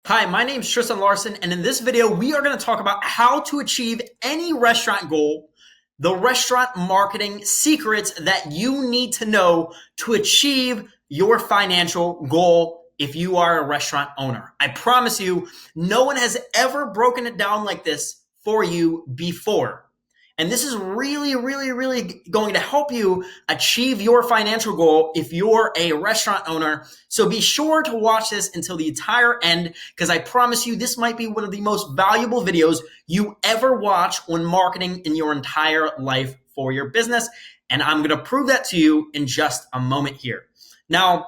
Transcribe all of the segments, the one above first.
Hi, my name is Tristan Larson, and in this video, we are going to talk about how to achieve any restaurant goal, the restaurant marketing secrets that you need to know to achieve your financial goal if you are a restaurant owner. I promise you, no one has ever broken it down like this for you before. And this is really going to help you achieve your financial goal if you're a restaurant owner. So be sure to watch this until the entire end, because I promise you this might be one of the most valuable videos you ever watch on marketing in your entire life for your business. And I'm going to prove that to you in just a moment here. Now,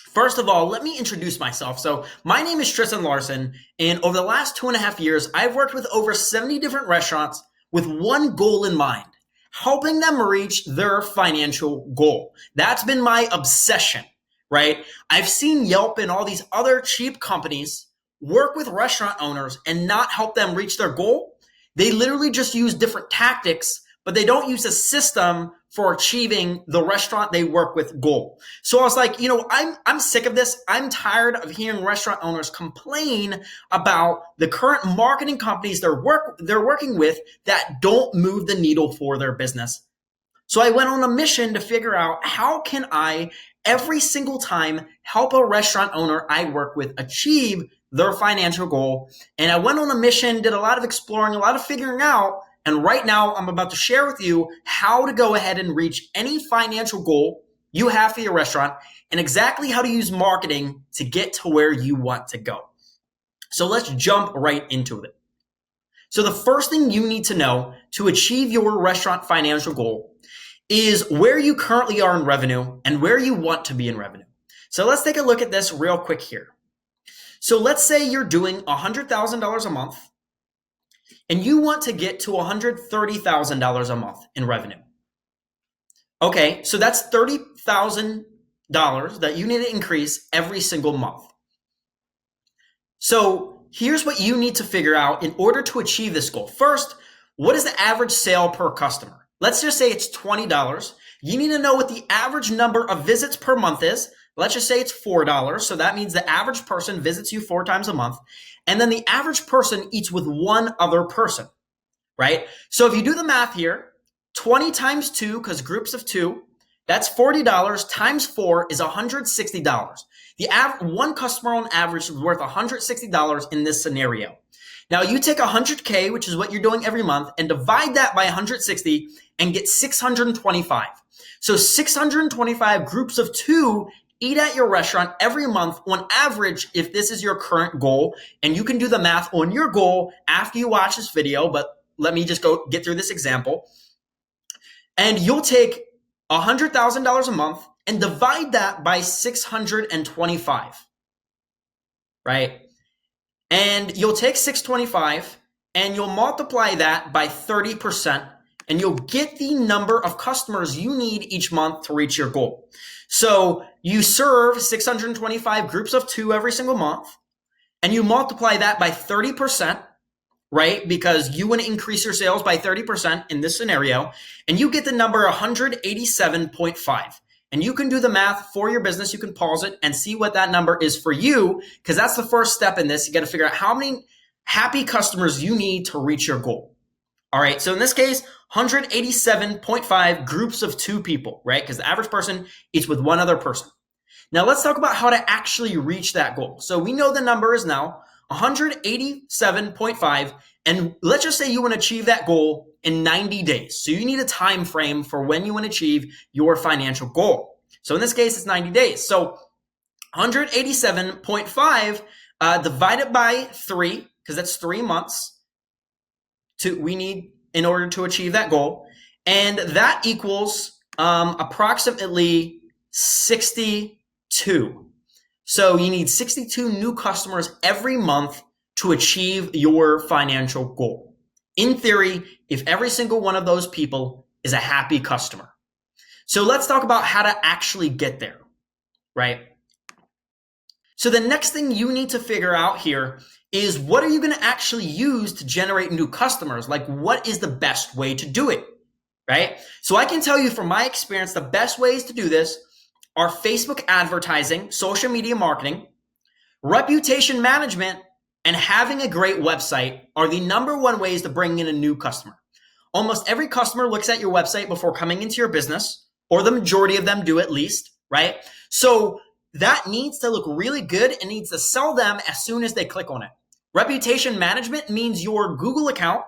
first of all, let me introduce myself. So my name is Tristan Larson, and over the last 2.5 years, I've worked with over 70 different restaurants with one goal in mind, helping them reach their financial goal. That's been my obsession, right? I've seen Yelp and all these other cheap companies work with restaurant owners and not help them reach their goal. They literally just use different tactics, but they don't use a system for achieving the restaurant they work with goal. So I was like, I'm sick of this. I'm tired of hearing restaurant owners complain about the current marketing companies they're working with that don't move the needle for their business. So I went on a mission to figure out how can I every single time help a restaurant owner I work with achieve their financial goal. And I went on a mission, did a lot of exploring, a lot of figuring out. And right now, I'm about to share with you how to go ahead and reach any financial goal you have for your restaurant and exactly how to use marketing to get to where you want to go. So let's jump right into it. So the first thing you need to know to achieve your restaurant financial goal is where you currently are in revenue and where you want to be in revenue. So let's take a look at this real quick here. So let's say you're doing $100,000 a month, and you want to get to $130,000 a month in revenue. Okay, so that's $30,000 that you need to increase every single month. So here's what you need to figure out in order to achieve this goal. First, what is the average sale per customer? Let's just say it's $20. You need to know what the average number of visits per month is. Let's just say it's $4. So that means the average person visits you 4 times a month. And then the average person eats with one other person, right? So if you do the math here, 20 times 2, because groups of 2, that's $40 times 4 is $160. One customer on average is worth $160 in this scenario. Now you take 100K, which is what you're doing every month, and divide that by 160 and get 625. So 625 groups of 2 eat at your restaurant every month on average if this is your current goal. And you can do the math on your goal after you watch this video, but let me just go get through this example. And you'll take $100,000 a month and divide that by 625, right? And you'll take 625 and you'll multiply that by 30%, and you'll get the number of customers you need each month to reach your goal. So you serve 625 groups of 2 every single month, and you multiply that by 30%, right? Because you want to increase your sales by 30% in this scenario, and you get the number 187.5. And you can do the math for your business. You can pause it and see what that number is for you, because that's the first step in this. You got to figure out how many happy customers you need to reach your goal. All right, so in this case, 187.5 groups of 2 people, right? Because the average person eats with one other person. Now let's talk about how to actually reach that goal. So we know the number is now 187.5, and let's just say you want to achieve that goal in 90 days. So you need a time frame for when you want to achieve your financial goal. So in this case, it's 90 days. So 187.5 divided by 3, because that's 3 months. We need in order to achieve that goal, and that equals approximately 62. So you need 62 new customers every month to achieve your financial goal. In theory, if every single one of those people is a happy customer. So let's talk about how to actually get there, right? So the next thing you need to figure out here is, what are you going to actually use to generate new customers? Like, what is the best way to do it, right? So I can tell you from my experience, the best ways to do this are Facebook advertising, social media marketing, reputation management, and having a great website are the number one ways to bring in a new customer. Almost every customer looks at your website before coming into your business, or the majority of them do at least, right? So that needs to look really good and needs to sell them as soon as they click on it. Reputation management means your Google account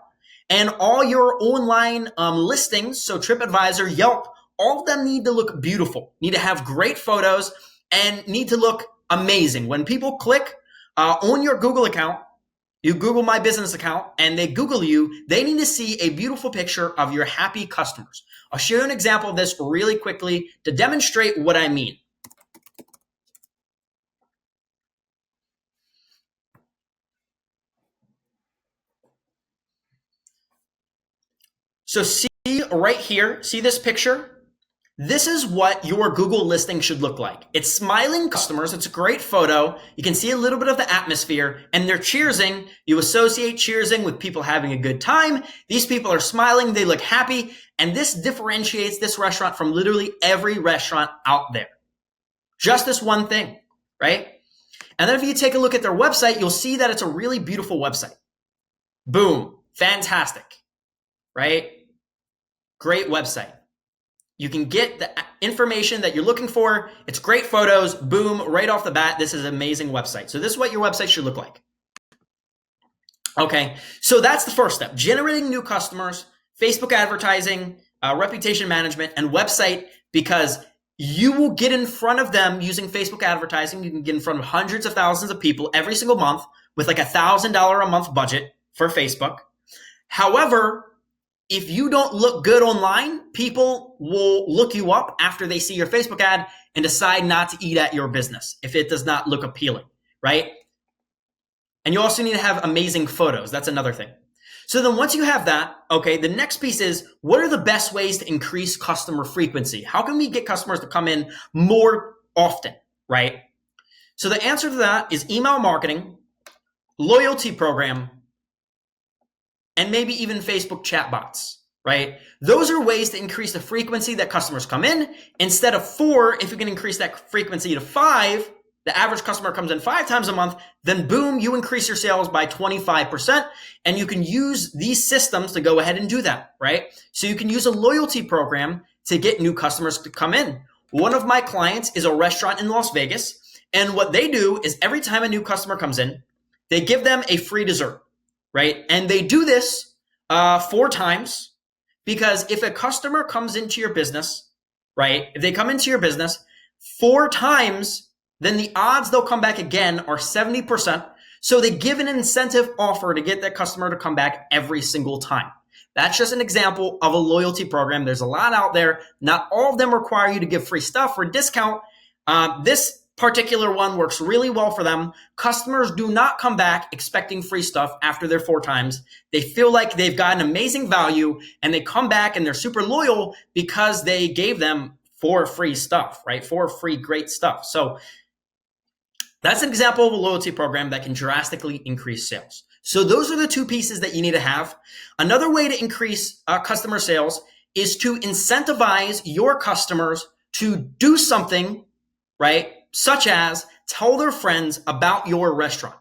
and all your online listings, so TripAdvisor, Yelp, all of them need to look beautiful, need to have great photos, and need to look amazing. When people click on your Google account, you Google My Business account, and they Google you, they need to see a beautiful picture of your happy customers. I'll show you an example of this really quickly to demonstrate what I mean. So see right here, see this picture? This is what your Google listing should look like. It's smiling customers. It's a great photo. You can see a little bit of the atmosphere, and they're cheersing. You associate cheersing with people having a good time. These people are smiling. They look happy. And this differentiates this restaurant from literally every restaurant out there. Just this one thing, right? And then if you take a look at their website, you'll see that it's a really beautiful website. Boom. Fantastic, right? Great website. You can get the information that you're looking for. It's great photos. Boom, right off the bat, this is an amazing website. So this is what your website should look like. Okay, so that's the first step. Generating new customers, Facebook advertising, reputation management, and website, because you will get in front of them using Facebook advertising. You can get in front of hundreds of thousands of people every single month with like $1,000 a month budget for Facebook. However, if you don't look good online, people will look you up after they see your Facebook ad and decide not to eat at your business if it does not look appealing, right? And you also need to have amazing photos. That's another thing. So then once you have that, okay, the next piece is, what are the best ways to increase customer frequency? How can we get customers to come in more often, right? So the answer to that is email marketing, loyalty program, and maybe even Facebook chatbots, right? Those are ways to increase the frequency that customers come in. Instead of 4, if you can increase that frequency to 5, the average customer comes in 5 times a month, then boom, you increase your sales by 25%. And you can use these systems to go ahead and do that, right? So you can use a loyalty program to get new customers to come in. One of my clients is a restaurant in Las Vegas. And what they do is every time a new customer comes in, they give them a free dessert. Right? And they do this 4 times, because if a customer comes into your business, right? If they come into your business 4 times, then the odds they'll come back again are 70%. So they give an incentive offer to get that customer to come back every single time. That's just an example of a loyalty program. There's a lot out there. Not all of them require you to give free stuff or discount. This particular one works really well for them. Customers do not come back expecting free stuff after their 4 times. They feel like they've gotten amazing value, and they come back and they're super loyal because they gave them 4 free stuff, right? 4 free great stuff. So that's an example of a loyalty program that can drastically increase sales. So those are the 2 pieces that you need to have. Another way to increase customer sales is to incentivize your customers to do something, right? Such as tell their friends about your restaurant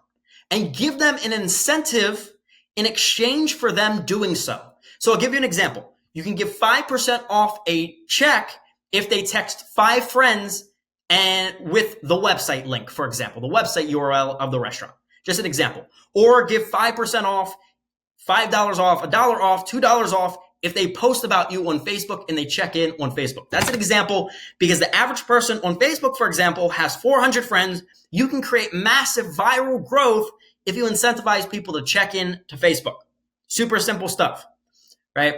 and give them an incentive in exchange for them doing so. So I'll give you an example. You can give 5% off a check if they text 5 friends and with the website link, for example, the website URL of the restaurant. Just an example. Or give 5% off, $5 off, $1 off, $2 off if they post about you on Facebook and they check in on Facebook. That's an example, because the average person on Facebook, for example, has 400 friends. You can create massive viral growth if you incentivize people to check in to Facebook. Super simple stuff, right?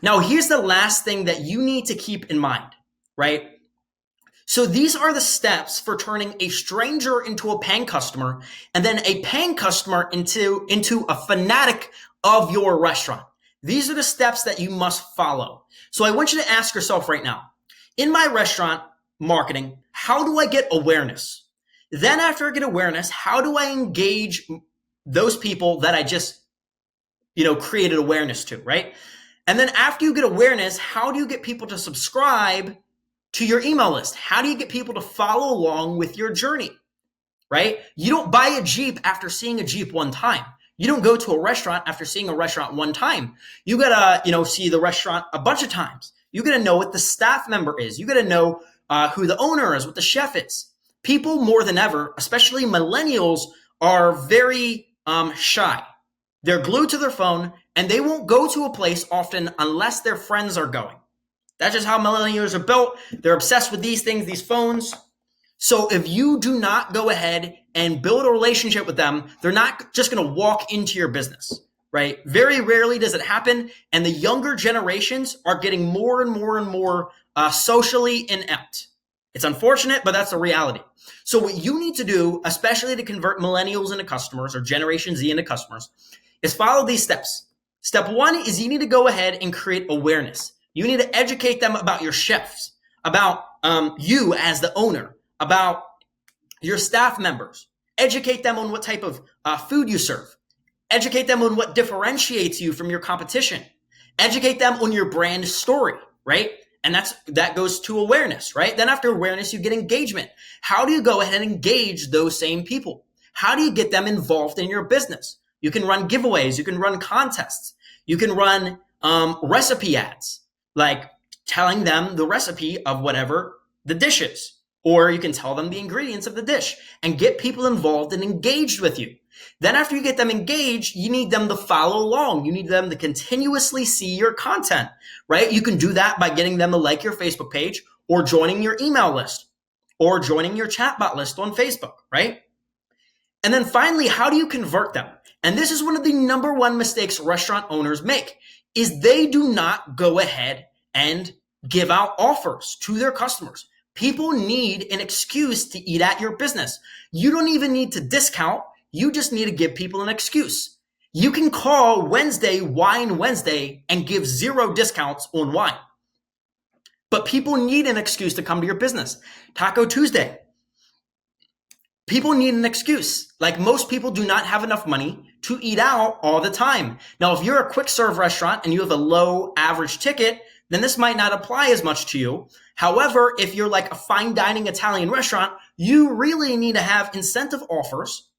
Now, here's the last thing that you need to keep in mind, right? So these are the steps for turning a stranger into a paying customer, and then a paying customer into a fanatic of your restaurant. These are the steps that you must follow. So I want you to ask yourself right now, in my restaurant marketing, how do I get awareness? Then after I get awareness, how do I engage those people that I just, created awareness to, right? And then after you get awareness, how do you get people to subscribe to your email list? How do you get people to follow along with your journey? right? You don't buy a Jeep after seeing a Jeep one time. You don't go to a restaurant after seeing a restaurant one time. You gotta, see the restaurant a bunch of times. You gotta know what the staff member is. You gotta know who the owner is, what the chef is. People more than ever, especially millennials, are very shy. They're glued to their phone and they won't go to a place often unless their friends are going. That's just how millennials are built. They're obsessed with these things, these phones. So if you do not go ahead and build a relationship with them, they're not just going to walk into your business, right? Very rarely does it happen. And the younger generations are getting more and more and more socially inept. It's unfortunate, but that's the reality. So what you need to do, especially to convert millennials into customers or Generation Z into customers, is follow these steps. Step one is you need to go ahead and create awareness. You need to educate them about your chefs, about you as the owner, about your staff members. Educate them on what type of food you serve. Educate them on what differentiates you from your competition. Educate them on your brand story, right? And that goes to awareness, right? Then after awareness, you get engagement. How do you go ahead and engage those same people? How do you get them involved in your business? You can run giveaways. You can run contests. You can run recipe ads, like telling them the recipe of whatever the dish is. Or you can tell them the ingredients of the dish and get people involved and engaged with you. Then after you get them engaged, you need them to follow along. You need them to continuously see your content, right? You can do that by getting them to like your Facebook page or joining your email list or joining your chatbot list on Facebook, right? And then finally, how do you convert them? And this is one of the number one mistakes restaurant owners make is they do not go ahead and give out offers to their customers. People need an excuse to eat at your business. You don't even need to discount. You just need to give people an excuse. You can call Wednesday Wine Wednesday and give 0 discounts on wine. But people need an excuse to come to your business. Taco Tuesday. People need an excuse. Like most people do not have enough money to eat out all the time. Now, if you're a quick serve restaurant and you have a low average ticket, then this might not apply as much to you. However, if you're like a fine dining Italian restaurant, you really need to have incentive offers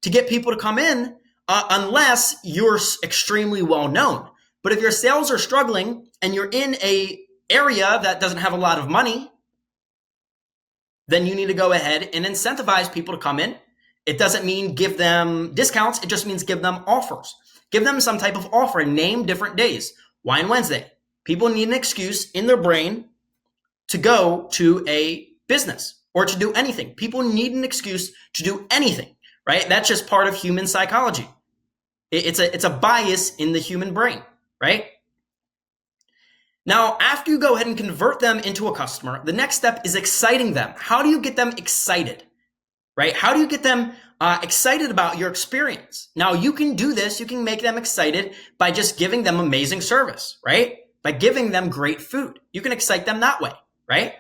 to get people to come in unless you're extremely well known. But if your sales are struggling and you're in a area that doesn't have a lot of money, then you need to go ahead and incentivize people to come in. It doesn't mean give them discounts. It just means give them offers. Give them some type of offer and name different days. Wine Wednesday. People need an excuse in their brain to go to a business or to do anything. People need an excuse to do anything, right? That's just part of human psychology. It's a bias in the human brain, right? Now, after you go ahead and convert them into a customer, the next step is exciting them. How do you get them excited, right? How do you get them excited about your experience? Now, you can do this. You can make them excited by just giving them amazing service, right? By giving them great food. You can excite them that way, right?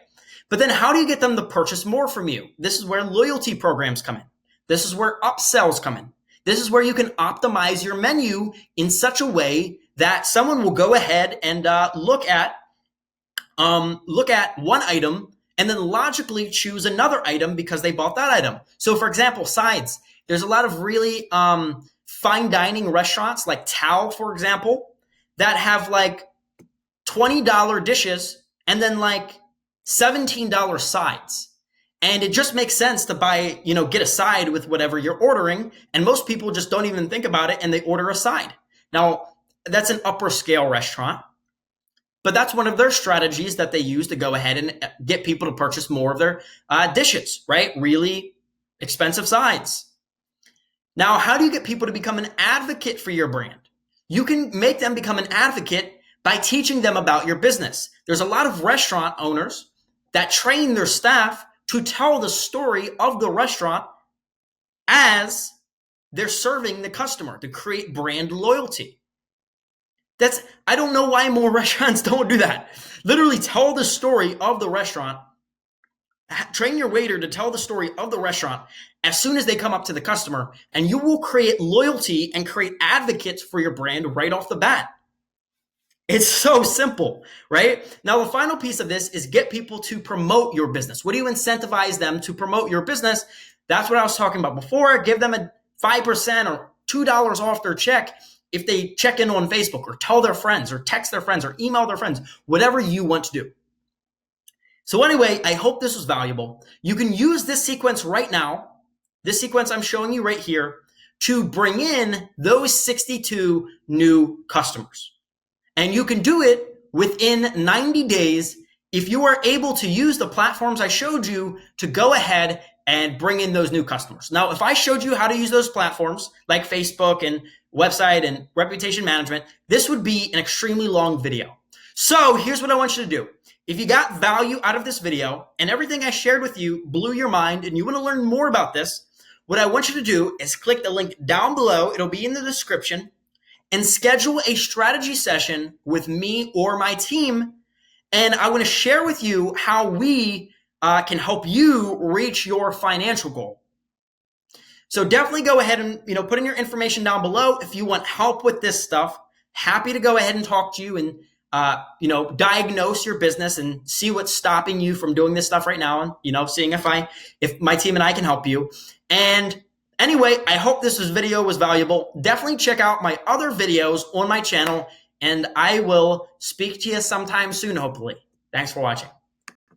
But then how do you get them to purchase more from you? This is where loyalty programs come in. This is where upsells come in. This is where you can optimize your menu in such a way that someone will go ahead and look at one item and then logically choose another item because they bought that item. So for example, sides. There's a lot of really fine dining restaurants like Tao, for example, that have like $20 dishes and then like $17 sides. And it just makes sense to buy, get a side with whatever you're ordering. And most people just don't even think about it and they order a side. Now, that's an upper scale restaurant, but that's one of their strategies that they use to go ahead and get people to purchase more of their dishes, right? Really expensive sides. Now, how do you get people to become an advocate for your brand? You can make them become an advocate by teaching them about your business. There's a lot of restaurant owners that train their staff to tell the story of the restaurant as they're serving the customer to create brand loyalty. I don't know why more restaurants don't do that. Literally tell the story of the restaurant. Train your waiter to tell the story of the restaurant as soon as they come up to the customer, and you will create loyalty and create advocates for your brand right off the bat. It's so simple, right? Now, the final piece of this is get people to promote your business. What do you incentivize them to promote your business? That's what I was talking about before. Give them a 5% or $2 off their check if they check in on Facebook or tell their friends or text their friends or email their friends, whatever you want to do. So anyway, I hope this was valuable. You can use this sequence right now, this sequence I'm showing you right here, to bring in those 62 new customers. And you can do it within 90 days if you are able to use the platforms I showed you to go ahead and bring in those new customers. Now, if I showed you how to use those platforms like Facebook and website and reputation management, this would be an extremely long video. So here's what I want you to do. If you got value out of this video and everything I shared with you blew your mind and you want to learn more about this, what I want you to do is click the link down below. It'll be in the description, and schedule a strategy session with me or my team. And I want to share with you how we can help you reach your financial goal. So definitely go ahead and put in your information down below if you want help with this stuff. Happy to go ahead and talk to you and diagnose your business and see what's stopping you from doing this stuff right now, and seeing if my team and I can help you. And anyway, I hope this video was valuable. Definitely check out my other videos on my channel, and I will speak to you sometime soon, hopefully. Thanks for watching.